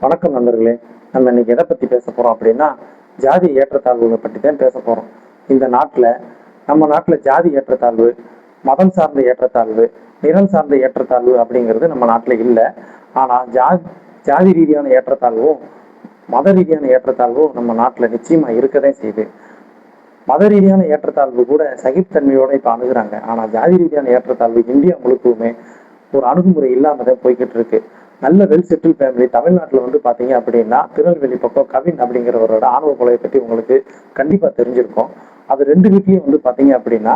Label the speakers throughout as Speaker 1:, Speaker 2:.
Speaker 1: வணக்கம் நண்பர்களே. நம்ம இன்னைக்கு எதை பத்தி பேச போறோம் அப்படின்னா, ஜாதி ஏற்றத்தாழ்வுகளை பற்றி தான் பேச போறோம். இந்த நாட்டுல நம்ம நாட்டுல ஜாதி ஏற்றத்தாழ்வு, மதம் சார்ந்த ஏற்றத்தாழ்வு, நிறம் சார்ந்த ஏற்றத்தாழ்வு அப்படிங்கிறது நம்ம நாட்டுல இல்லை. ஆனா ஜாதி ரீதியான ஏற்றத்தாழ்வும் மத ரீதியான ஏற்றத்தாழ்வும் நம்ம நாட்டுல நிச்சயமா இருக்கதான் செய்யுது. மத ரீதியான ஏற்றத்தாழ்வு கூட சகிப்புத்தன்மையோட இப்ப அணுகுறாங்க. ஆனா ஜாதி ரீதியான ஏற்றத்தாழ்வு இந்தியா முழுக்கவுமே ஒரு அணுகுமுறை இல்லாம தான் போய்கிட்டு இருக்கு. நல்ல வெல் செட்டில் ஃபேமிலி தமிழ்நாட்டில் வந்து பார்த்தீங்க அப்படின்னா, திருநெல்வேலி பக்கம் கவின் அப்படிங்கிறவரோட ஆணவ கொலையை பற்றி உங்களுக்கு கண்டிப்பாக தெரிஞ்சிருக்கும். அது ரெண்டு வீட்லேயும் வந்து பார்த்தீங்க அப்படின்னா,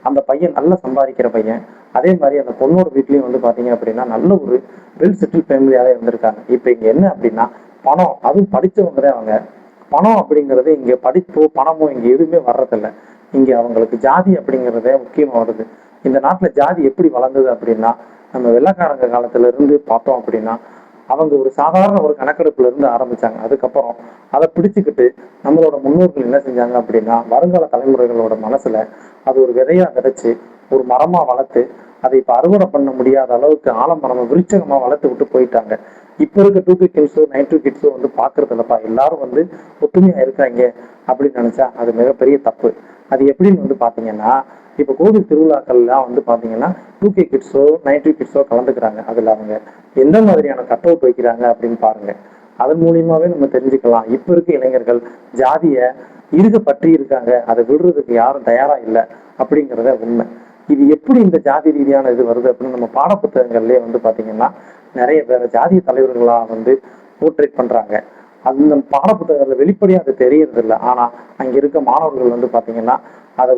Speaker 1: அந்த பையன் நல்லா சம்பாதிக்கிற பையன். அதே மாதிரி அந்த பொண்ணோட வீட்லேயும் வந்து பார்த்தீங்க அப்படின்னா, நல்ல ஒரு வெல் செட்டில் ஃபேமிலியாகவே இருந்திருக்காங்க. இப்போ இங்கே என்ன அப்படின்னா, பணம், அதுவும் படித்தவங்க தான் அவங்க. பணம் அப்படிங்கிறது இங்கே படிப்போ பணமோ இங்கே எதுவுமே வர்றதில்லை. இங்கே அவங்களுக்கு ஜாதி அப்படிங்கிறதே முக்கியமாக வருது. இந்த நாட்டில் ஜாதி எப்படி வளர்ந்தது அப்படின்னா, நம்ம வெள்ளக்காரங்க காலத்துல இருந்து பார்த்தோம் அப்படின்னா, அவங்க ஒரு சாதாரண ஒரு கணக்கெடுப்புல இருந்து ஆரம்பிச்சாங்க. அதுக்கப்புறம் அதை பிடிச்சுக்கிட்டு நம்மளோட முன்னோர்கள் என்ன செஞ்சாங்க அப்படின்னா, வருங்கால தலைமுறைகளோட மனசுல அது ஒரு விதையா விதைச்சு ஒரு மரமா வளர்த்து அதை இப்ப அறுவடை பண்ண முடியாத அளவுக்கு ஆலமரமா விருட்சகமா வளர்த்து விட்டு போயிட்டாங்க. இப்ப இருக்க 2K கிட்ஸோ 9 கிட்ஸோ வந்து பாக்குறது இல்லப்பா. எல்லாரும் வந்து ஒத்துமையா இருக்காங்க அப்படின்னு நினைச்சா அது மிகப்பெரிய தப்பு. அது எப்படின்னு வந்து பாத்தீங்கன்னா, இப்ப கோவில் திருவிழாக்கள்லாம் வந்து பாத்தீங்கன்னா 2K கிட்ஸோ 9 கிட்ஸோ கலந்துக்கிறாங்க. அதுல அவங்க எந்த மாதிரியான கட் அவுட் வைக்கிறாங்க அப்படின்னு பாருங்க. அதன் மூலியமாவே நம்ம தெரிஞ்சுக்கலாம். இப்ப இருக்க இளைஞர்கள் ஜாதிய இருக பற்றி இருக்காங்க, அதை விடுறதுக்கு யாரும் தயாரா இல்லை அப்படிங்கிறத உண்மை. இது எப்படி இந்த ஜாதி ரீதியான இது வருது அப்படின்னு நம்ம பாட புத்தகங்கள்லயே வந்து பாத்தீங்கன்னா நிறைய பேர் ஜாதிய தலைவர்களா வந்து போர்ட்ரேட் பண்றாங்க. அந்த பாட புத்தகத்துல வெளிப்படையா அது தெரியறது இல்லை. ஆனா அங்க இருக்க மாணவர்கள் வந்து பாத்தீங்கன்னா அதை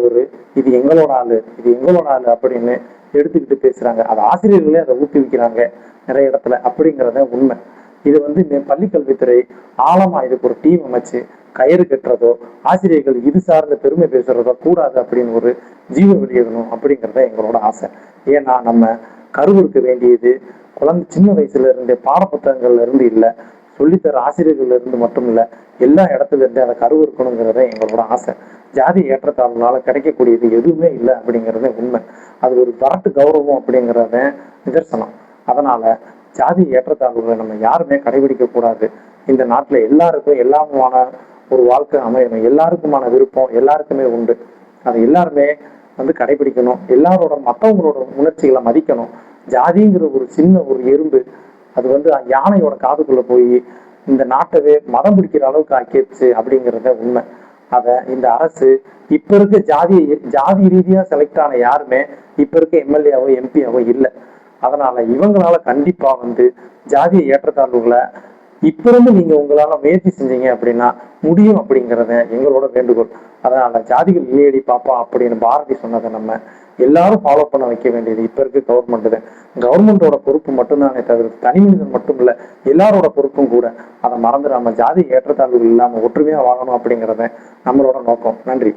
Speaker 1: இது எங்களோட ஆளு, இது எங்களோட ஆளு அப்படின்னு எடுத்துக்கிட்டு பேசுறாங்க. அது ஆசிரியர்களே அதை ஊக்குவிக்கிறாங்க நிறைய இடத்துல அப்படிங்கிறத உண்மை. இது வந்து பள்ளிக்கல்வித்துறை ஆழமா இதுக்கு ஒரு டீம் அமைச்சு கயிறு கட்டுறதோ, ஆசிரியர்கள் இது சார்ந்த பெருமை பேசுறதோ கூடாது அப்படின்னு ஒரு ஜீவ வெளியிடணும் அப்படிங்கிறத எங்களோட ஆசை. ஏன்னா நம்ம கருவறுக்க வேண்டியது குழந்தை சின்ன வயசுல இருந்தே பாட புத்தகங்கள்ல இருந்து இல்லை, சொல்லித்தர ஆசிரியர்கள்ல இருந்து மட்டும் இல்லை, எல்லா இடத்துல இருந்து அதை கருவறுக்கணுங்கிறத எங்களோட ஆசை. ஜாதி ஏற்றத்தாழ்வுனால கிடைக்கக்கூடியது எதுவுமே இல்லை அப்படிங்கிறத உண்மை. அது ஒரு வரட்டு கௌரவம் அப்படிங்கிறத நிதர்சனம். அதனால ஜாதி ஏற்றத்தாழ்வுகளை நம்ம யாருமே கடைபிடிக்க கூடாது. இந்த நாட்டுல எல்லாருக்கும் எல்லாமான ஒரு வாழ்க்கை அமையணும். எல்லாருக்குமான விருப்பம் எல்லாருக்குமே உண்டு. அதை எல்லாருமே வந்து கடைபிடிக்கணும். எல்லாரோட மற்றவங்களோட உணர்ச்சிகளை மதிக்கணும். ஜாதிங்கிற ஒரு சின்ன ஒரு எறும்பு அது வந்து யானையோட காதுக்குள்ள போய் இந்த நாட்டவே மதம் பிடிக்கிற அளவுக்கு ஆக்கிடுச்சு அப்படிங்கிறத உண்மை. அத இந்த அரசு இப்ப இருக்க ஜாதி ரீதியா செலக்ட் ஆன யாருமே இப்ப இருக்க எம்எல்ஏவோ எம்பியாவோ இல்லை. அதனால இவங்களால கண்டிப்பா வந்து ஜாதிய ஏற்றத்தாழ்வுகளை இப்ப இருந்து நீங்க உங்களால முயற்சி செஞ்சீங்க அப்படின்னா முடியும் அப்படிங்கிறத எங்களோட வேண்டுகோள். அதனால ஜாதிகள் இல்லையடி பாப்பா அப்படின்னு பாரதி சொன்னதை நம்ம எல்லாரும் ஃபாலோ பண்ண வைக்க வேண்டியது இப்ப இருக்க கவர்மெண்ட் தான். கவர்மெண்டோட பொறுப்பு மட்டும்தானே தவிர தனி மனிதன் மட்டும் இல்ல, எல்லாரோட பொறுப்பும் கூட. அதை மறந்துடாம ஜாதி ஏற்றத்தாழ்வுகள் இல்லாம ஒற்றுமையா வாழணும் அப்படிங்கிறத நம்மளோட நோக்கம். நன்றி.